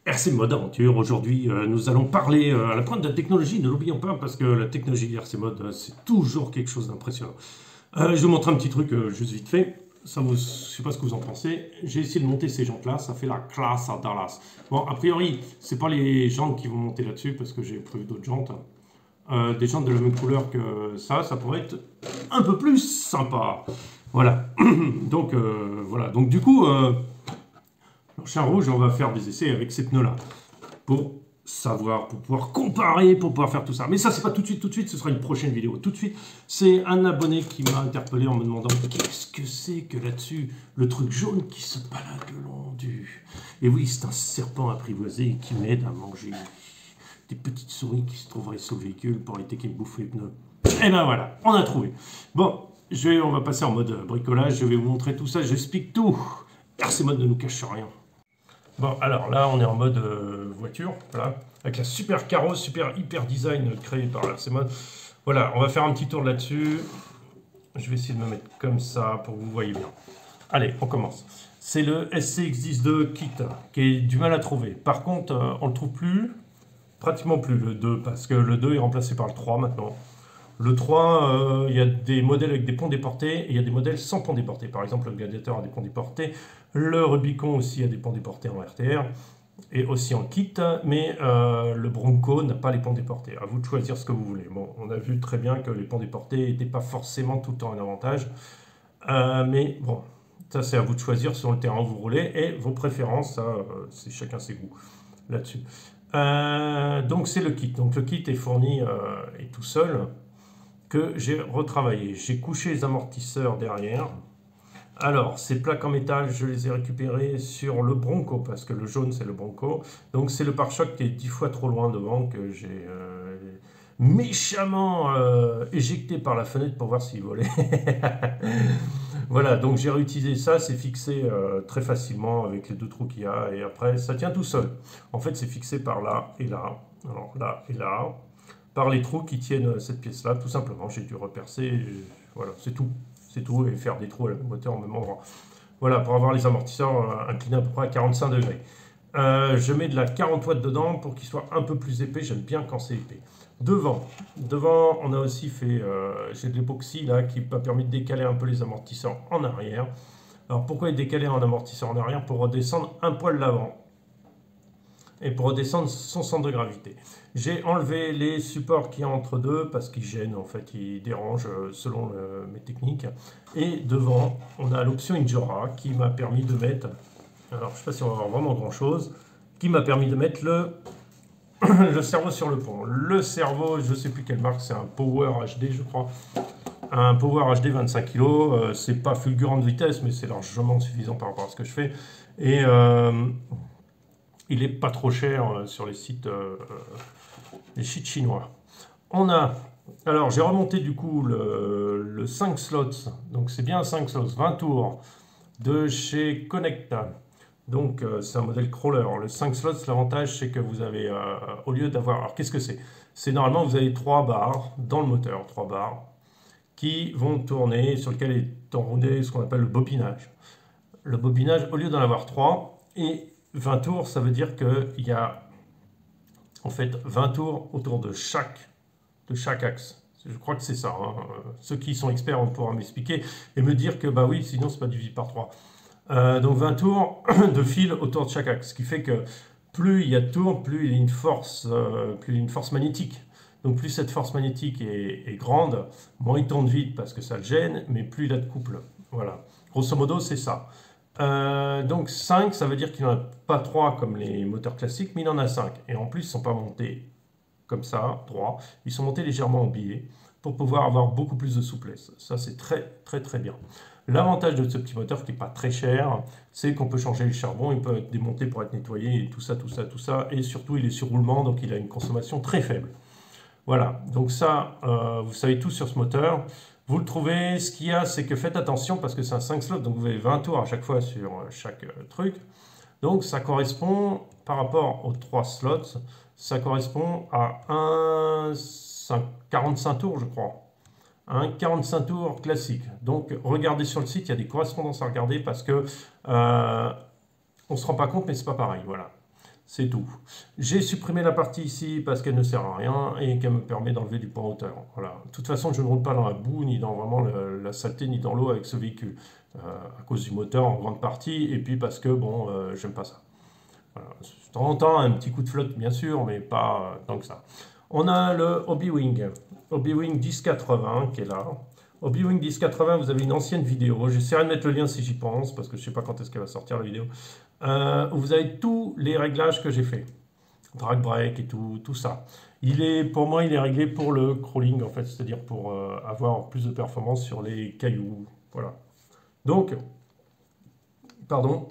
RC Mode Aventure, aujourd'hui nous allons parler à la pointe de la technologie, ne l'oublions pas parce que la technologie RC Mode c'est toujours quelque chose d'impressionnant. Je vais vous montrer un petit truc juste vite fait, je ne sais pas ce que vous en pensez, j'ai essayé de monter ces jantes là, ça fait la classe à Dallas. Bon a priori c'est pas les jantes qui vont monter là-dessus parce que j'ai prévu d'autres jantes, des jantes de la même couleur que ça pourrait être un peu plus sympa. Voilà, donc voilà, donc du coup... Chien rouge, on va faire des essais avec ces pneus-là pour savoir, pour pouvoir comparer, pour pouvoir faire tout ça. Mais ça, c'est pas tout de suite, ce sera une prochaine vidéo. Tout de suite, c'est un abonné qui m'a interpellé en me demandant qu'est-ce que c'est que là-dessus, le truc jaune qui se balade le long du... Et oui, c'est un serpent apprivoisé qui m'aide à manger des petites souris qui se trouveraient sur le véhicule pour éviter qu'ils me bouffent les pneus. Et ben voilà, on a trouvé. Bon, on va passer en mode bricolage, je vais vous montrer tout ça, j'explique tout. RC Mode ne nous cache rien. Bon, alors là, on est en mode voiture, voilà, avec la super carrosse, super hyper design créé par RC Mode. Voilà, on va faire un petit tour là-dessus. Je vais essayer de me mettre comme ça pour que vous voyez bien. Allez, on commence. C'est le SCX102 Kit, qui est du mal à trouver. Par contre, on ne le trouve plus, pratiquement plus le 2, parce que le 2 est remplacé par le 3 maintenant. Le 3, il y a des modèles avec des ponts déportés et il y a des modèles sans ponts déportés. Par exemple, le Gladiator a des ponts déportés, le Rubicon aussi a des ponts déportés en RTR et aussi en kit, mais le Bronco n'a pas les ponts déportés. À vous de choisir ce que vous voulez. Bon, on a vu très bien que les ponts déportés n'étaient pas forcément tout le temps un avantage, mais bon, ça c'est à vous de choisir sur le terrain où vous roulez et vos préférences, ça c'est chacun ses goûts là-dessus. Donc c'est le kit. Donc le kit est fourni et tout seul, que j'ai retravaillé. J'ai couché les amortisseurs derrière. Alors, ces plaques en métal, je les ai récupérées sur le Bronco, parce que le jaune, c'est le Bronco. Donc, c'est le pare-choc qui est 10 fois trop loin devant, que j'ai méchamment éjecté par la fenêtre pour voir s'il volait. Voilà, donc j'ai réutilisé ça, c'est fixé très facilement avec les deux trous qu'il y a, et après, ça tient tout seul. En fait, c'est fixé par là et là. Alors, là et là. Par les trous qui tiennent cette pièce-là, tout simplement. J'ai dû repercer, voilà, c'est tout. C'est tout, et faire des trous à la même hauteur au même endroit. Voilà, pour avoir les amortisseurs inclinés à peu près à 45 degrés. Je mets de la 40 watts dedans pour qu'il soit un peu plus épais, j'aime bien quand c'est épais. Devant, on a aussi fait, j'ai de l'époxy là, qui m'a permis de décaler un peu les amortisseurs en arrière. Alors pourquoi décaler un amortisseur en arrière? Pour redescendre un poil l'avant et pour redescendre son centre de gravité. J'ai enlevé les supports qui y a entre deux parce qu'ils gênent, en fait, ils dérangent selon mes techniques. Et devant, on a l'option Injora qui m'a permis de mettre, alors je ne sais pas si on va avoir vraiment grand chose, qui m'a permis de mettre le cerveau sur le pont. Le cerveau, je ne sais plus quelle marque, c'est un Power HD, je crois. Un Power HD 25 kg, c'est pas fulgurant de vitesse, mais c'est largement suffisant par rapport à ce que je fais. Et il est pas trop cher sur les sites chinois. On a, alors j'ai remonté du coup le 5 slots, donc c'est bien 5 slots, 20 tours de chez Connecta. Donc c'est un modèle crawler. Le 5 slots, l'avantage c'est que vous avez, au lieu d'avoir, alors qu'est-ce que c'est? C'est normalement vous avez 3 barres dans le moteur, 3 barres qui vont tourner, sur lesquelles est enroulé ce qu'on appelle le bobinage. Le bobinage, au lieu d'en avoir 3, et 20 tours, ça veut dire qu'il y a en fait 20 tours autour de chaque axe. Je crois que c'est ça. Hein. Ceux qui sont experts vont pouvoir m'expliquer et me dire que bah oui, sinon c'est pas divisible par 3. Donc 20 tours de fil autour de chaque axe, ce qui fait que plus il y a de tours, plus il y a une force, magnétique. Donc plus cette force magnétique est grande, moins il tourne vite parce que ça le gêne, mais plus il a de couple. Voilà. Grosso modo, c'est ça. Donc 5, ça veut dire qu'il n'en a pas 3 comme les moteurs classiques, mais il en a 5. Et en plus, ils ne sont pas montés comme ça, droit. Ils sont montés légèrement en biais pour pouvoir avoir beaucoup plus de souplesse. Ça, c'est très, très, très bien. L'avantage de ce petit moteur qui n'est pas très cher, c'est qu'on peut changer les charbons, il peut être démonté pour être nettoyé, et tout ça, tout ça, tout ça. Et surtout, il est sur roulement, donc il a une consommation très faible. Voilà, donc ça, vous savez tout sur ce moteur. Vous le trouvez, ce qu'il y a, c'est que faites attention parce que c'est un 5 slots, donc vous avez 20 tours à chaque fois sur chaque truc. Donc ça correspond, par rapport aux 3 slots, ça correspond à 45 tours, je crois. Un 45 tours classique. Donc regardez sur le site, il y a des correspondances à regarder parce que on ne se rend pas compte, mais c'est pas pareil. Voilà. C'est tout. J'ai supprimé la partie ici parce qu'elle ne sert à rien et qu'elle me permet d'enlever du point hauteur. Voilà. De toute façon, je ne roule pas dans la boue, ni dans vraiment la saleté, ni dans l'eau avec ce véhicule. À cause du moteur en grande partie, et puis parce que, bon, j'aime pas ça. Voilà. De temps en temps, un petit coup de flotte, bien sûr, mais pas tant que ça. On a le Hobbywing. Hobbywing 1080 qui est là. Hobbywing 1080, vous avez une ancienne vidéo. J'essaierai de mettre le lien si j'y pense, parce que je ne sais pas quand est-ce qu'elle va sortir la vidéo. Où vous avez tous les réglages que j'ai fait. Drag brake et tout ça. Pour moi, il est réglé pour le crawling, en fait, c'est-à-dire pour avoir plus de performance sur les cailloux. Voilà. Donc, pardon,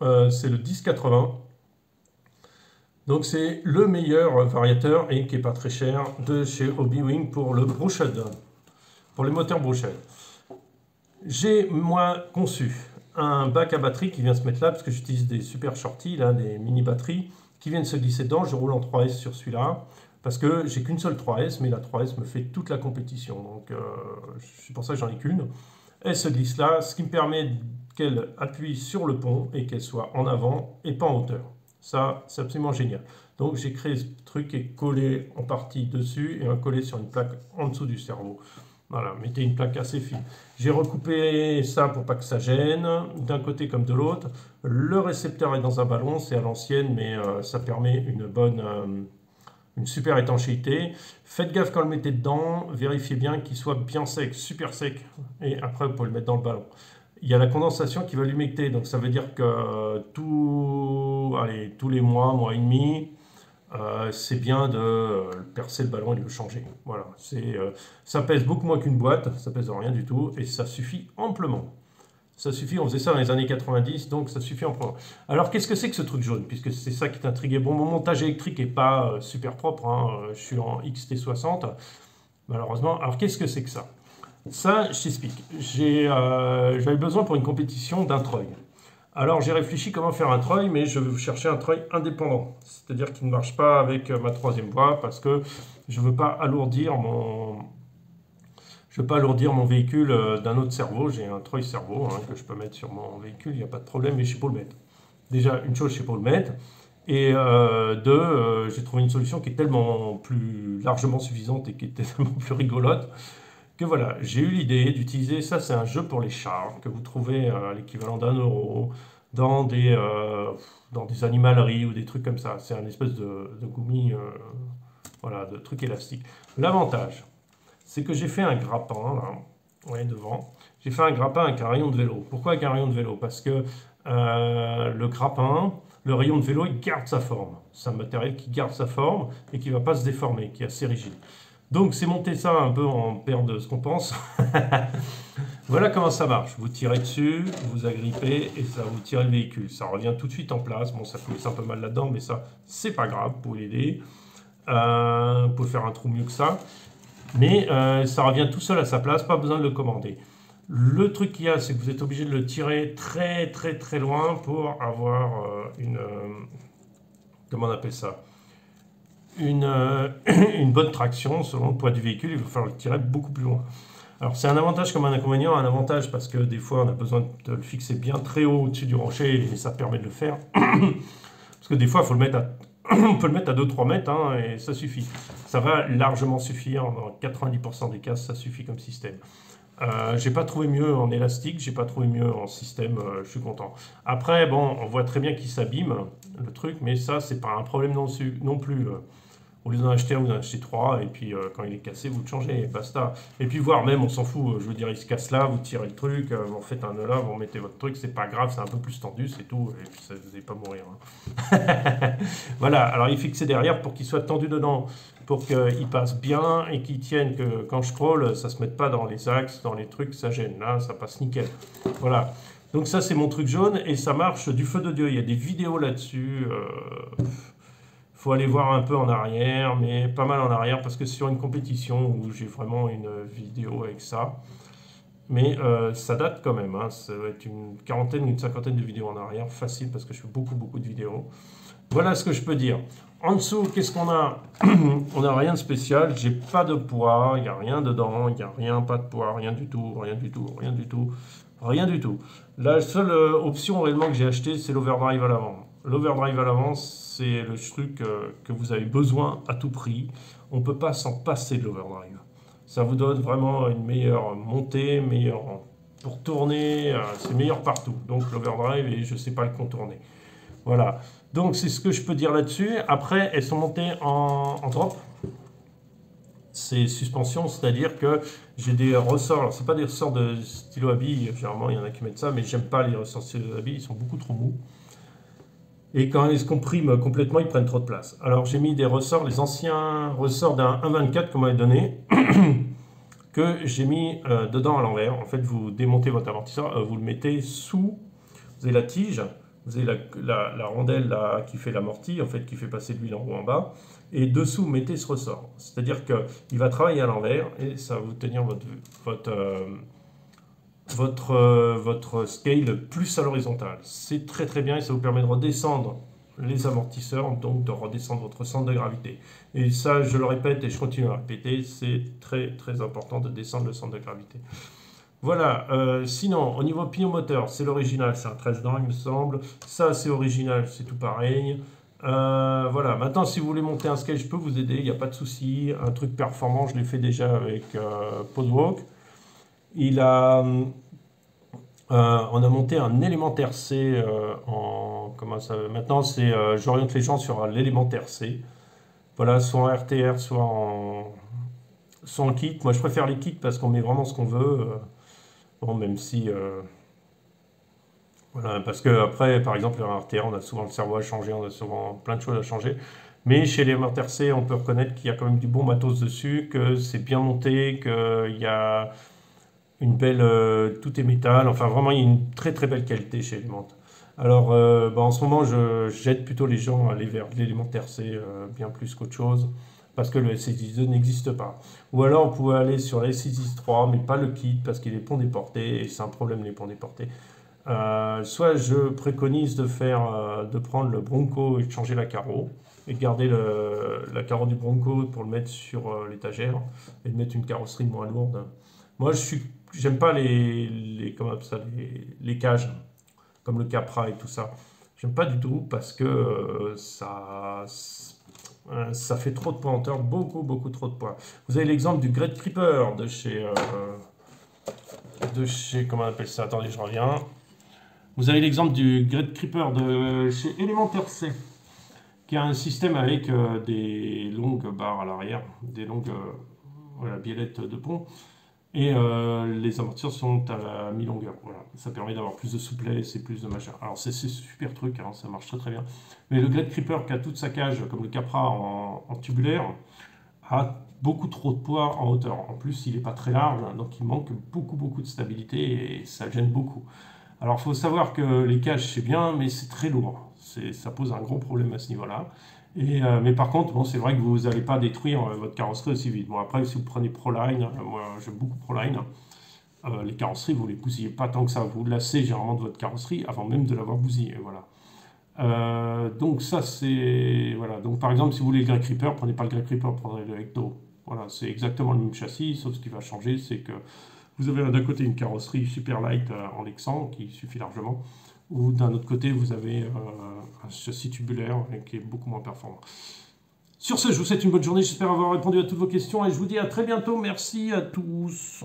c'est le 1080. Donc c'est le meilleur variateur et qui n'est pas très cher de chez Hobbywing pour le Brookshot, pour les moteurs Brookshot. J'ai moi conçu un bac à batterie qui vient se mettre là parce que j'utilise des super shorties, là, des mini batteries qui viennent se glisser dedans. Je roule en 3S sur celui-là parce que j'ai qu'une seule 3S, mais la 3S me fait toute la compétition. Donc c'est pour ça que j'en ai qu'une. Elle se glisse là, ce qui me permet qu'elle appuie sur le pont et qu'elle soit en avant et pas en hauteur. Ça, c'est absolument génial. Donc, j'ai créé ce truc qui est collé en partie dessus et un collé sur une plaque en dessous du cerveau. Voilà, mettez une plaque assez fine. J'ai recoupé ça pour pas que ça gêne, d'un côté comme de l'autre. Le récepteur est dans un ballon, c'est à l'ancienne, mais ça permet une super étanchéité. Faites gaffe quand le mettez dedans, vérifiez bien qu'il soit bien sec, super sec, et après vous pouvez le mettre dans le ballon. Il y a la condensation qui va l'humecter, donc ça veut dire que tous les mois et demi, c'est bien de percer le ballon et de le changer. Voilà, ça pèse beaucoup moins qu'une boîte, ça pèse rien du tout, et ça suffit amplement. Ça suffit, on faisait ça dans les années 90, donc ça suffit amplement. Alors qu'est-ce que c'est que ce truc jaune? Puisque c'est ça qui t'intriguait. Bon, mon montage électrique n'est pas super propre, hein, je suis en XT60, malheureusement. Alors qu'est-ce que c'est que ça? Ça, je t'explique. J'avais besoin pour une compétition d'un treuil. Alors j'ai réfléchi comment faire un treuil, mais je veux chercher un treuil indépendant. C'est-à-dire qu'il ne marche pas avec ma troisième voie parce que je ne veux pas alourdir mon véhicule d'un autre cerveau. J'ai un treuil cerveau que je peux mettre sur mon véhicule, il n'y a pas de problème, mais je ne sais pas le mettre. Déjà, une chose, je ne sais pas le mettre. Et deux, j'ai trouvé une solution qui est tellement plus largement suffisante et qui est tellement plus rigolote que voilà, j'ai eu l'idée d'utiliser, ça c'est un jeu pour les chats, que vous trouvez à l'équivalent d'1 € dans des animaleries ou des trucs comme ça. C'est un espèce de gommi, voilà, de truc élastique. L'avantage, c'est que j'ai fait un grappin, là, vous voyez devant, j'ai fait un grappin avec un rayon de vélo. Pourquoi avec un rayon de vélo? Parce que le grappin, le rayon de vélo, il garde sa forme. C'est un matériel qui garde sa forme et qui ne va pas se déformer, qui est assez rigide. Donc, c'est monter ça un peu en paire de ce qu'on pense. Voilà comment ça marche. Vous tirez dessus, vous agrippez et ça vous tire le véhicule. Ça revient tout de suite en place. Bon, ça coule un peu mal là-dedans, mais ça, c'est pas grave. Vous pouvez l'aider. Vous pouvez faire un trou mieux que ça. Mais ça revient tout seul à sa place. Pas besoin de le commander. Le truc qu'il y a, c'est que vous êtes obligé de le tirer très, très, très loin pour avoir comment on appelle ça? Une bonne traction selon le poids du véhicule, il va falloir le tirer beaucoup plus loin. Alors c'est un avantage comme un inconvénient, un avantage parce que des fois on a besoin de le fixer bien très haut au-dessus du rocher et ça permet de le faire. Parce que des fois il faut le mettre on peut le mettre à 2-3 mètres et ça suffit. Ça va largement suffire, dans 90% des cas ça suffit comme système. J'ai pas trouvé mieux en élastique, j'ai pas trouvé mieux en système, je suis content. Après, bon, on voit très bien qu'il s'abîme, le truc, mais ça, c'est pas un problème non plus. Au lieu d'en acheter un, vous en achetez 3, et puis quand il est cassé, vous le changez, et basta. Et puis voire même, on s'en fout, je veux dire, il se casse là, vous tirez le truc, vous faites un nœud là, vous remettez votre truc, c'est pas grave, c'est un peu plus tendu, c'est tout, et puis ça, vous n'allez pas mourir. Voilà, alors il est fixé derrière pour qu'il soit tendu dedans, pour qu'il passe bien et qu'il tienne, que quand je scroll, ça se mette pas dans les axes, dans les trucs, ça gêne. Là, ça passe nickel. Voilà. Donc ça, c'est mon truc jaune, et ça marche du feu de Dieu. Il y a des vidéos là-dessus. Faut aller voir un peu en arrière, mais pas mal en arrière, parce que c'est sur une compétition où j'ai vraiment une vidéo avec ça. Mais ça date quand même, ça va être une quarantaine, une cinquantaine de vidéos en arrière, facile, parce que je fais beaucoup de vidéos. Voilà ce que je peux dire. En dessous, qu'est-ce qu'on a? On n'a rien de spécial, j'ai pas de poids, il n'y a rien dedans, il n'y a rien, pas de poids, rien du tout, rien du tout, rien du tout, rien du tout. La seule option réellement que j'ai achetée, c'est l'overdrive à l'avant. L'overdrive à l'avant, c'est le truc que vous avez besoin à tout prix. On ne peut pas s'en passer de l'overdrive. Ça vous donne vraiment une meilleure montée, meilleure pour tourner, c'est meilleur partout. Donc l'overdrive, et je ne sais pas le contourner. Voilà. Donc c'est ce que je peux dire là-dessus. Après, elles sont montées en drop. C'est suspension, c'est-à-dire que j'ai des ressorts. Alors, c'est pas des ressorts de stylo à billes, généralement il y en a qui mettent ça, mais j'aime pas les ressorts de stylo à billes, ils sont beaucoup trop mous. Et quand ils se compriment complètement, ils prennent trop de place. Alors j'ai mis des ressorts, les anciens ressorts d'un 1.24 qu'on m'avait donné, que j'ai mis dedans à l'envers. En fait, vous démontez votre amortisseur, vous le mettez sous, vous avez la tige, vous avez la rondelle là, qui fait l'amorti, en fait, qui fait passer de l'huile en haut en bas, et dessous, vous mettez ce ressort. C'est-à-dire qu'il va travailler à l'envers, et ça va vous tenir votre scale plus à l'horizontale. C'est très très bien, et ça vous permet de redescendre les amortisseurs, donc de redescendre votre centre de gravité. Et ça, je le répète, et je continue à répéter, c'est très très important de descendre le centre de gravité. Voilà, sinon, au niveau pignon moteur, c'est l'original, c'est un 13 dents, il me semble. Ça, c'est original, c'est tout pareil. Voilà, maintenant, si vous voulez monter un scale, je peux vous aider, il n'y a pas de souci. Un truc performant, je l'ai fait déjà avec Podwalk. On a monté un élémentaire C maintenant, j'oriente les gens sur l'élémentaire C. Voilà, soit en RTR, soit en kit. Moi, je préfère les kits parce qu'on met vraiment ce qu'on veut. Bon, même si... voilà, parce que après, par exemple, en RTR, on a souvent le cerveau à changer, on a souvent plein de choses à changer. Mais chez les moteurs C, on peut reconnaître qu'il y a quand même du bon matos dessus, que c'est bien monté, qu'il y a une belle... tout est métal. Enfin, vraiment, il y a une très très belle qualité chez Element. Alors, en ce moment, j'aide plutôt les gens à aller vers l'élémentaire C, bien plus qu'autre chose, parce que le SX2 n'existe pas. Ou alors, vous pouvez aller sur le SX3, mais pas le kit, parce qu'il est pont déporté, et c'est un problème, les ponts déportés. Soit je préconise de prendre le Bronco et de changer la carreau, et de garder la carreau du Bronco pour le mettre sur l'étagère, et de mettre une carrosserie moins lourde. Moi, j'aime pas les cages, comme le Capra et tout ça. J'aime pas du tout, parce que ça fait trop de poids en hauteur, beaucoup, beaucoup trop de poids. Vous avez l'exemple du Great Creeper de chez, comment on appelle ça? Attendez, je reviens. Vous avez l'exemple du Great Creeper de chez Elementaire C, qui a un système avec des longues barres à l'arrière, des longues biellettes de pont, et les amortisseurs sont à la mi-longueur. Voilà. Ça permet d'avoir plus de souplesse et plus de machin. Alors c'est super truc, hein, ça marche très très bien. Mais le Great Creeper qui a toute sa cage, comme le Capra en tubulaire, a beaucoup trop de poids en hauteur. En plus, il n'est pas très large, donc il manque beaucoup beaucoup de stabilité et ça gêne beaucoup. Alors, il faut savoir que les cages, c'est bien, mais c'est très lourd. Ça pose un gros problème à ce niveau-là. Mais par contre, bon, c'est vrai que vous n'allez pas détruire votre carrosserie aussi vite. Bon, après, si vous prenez Proline, moi j'aime beaucoup Proline, les carrosseries, vous ne les bousillez pas tant que ça. Vous lassez généralement de votre carrosserie avant même de l'avoir bousillée. Voilà. Donc ça, c'est... Voilà. Donc par exemple, si vous voulez le Great Creeper, prenez pas le Great Creeper, prenez le Ecto. Voilà, c'est exactement le même châssis, sauf ce qui va changer, c'est que vous avez d'un côté une carrosserie super light en Lexan, qui suffit largement, ou d'un autre côté, vous avez un châssis tubulaire qui est beaucoup moins performant. Sur ce, je vous souhaite une bonne journée, j'espère avoir répondu à toutes vos questions, et je vous dis à très bientôt, merci à tous.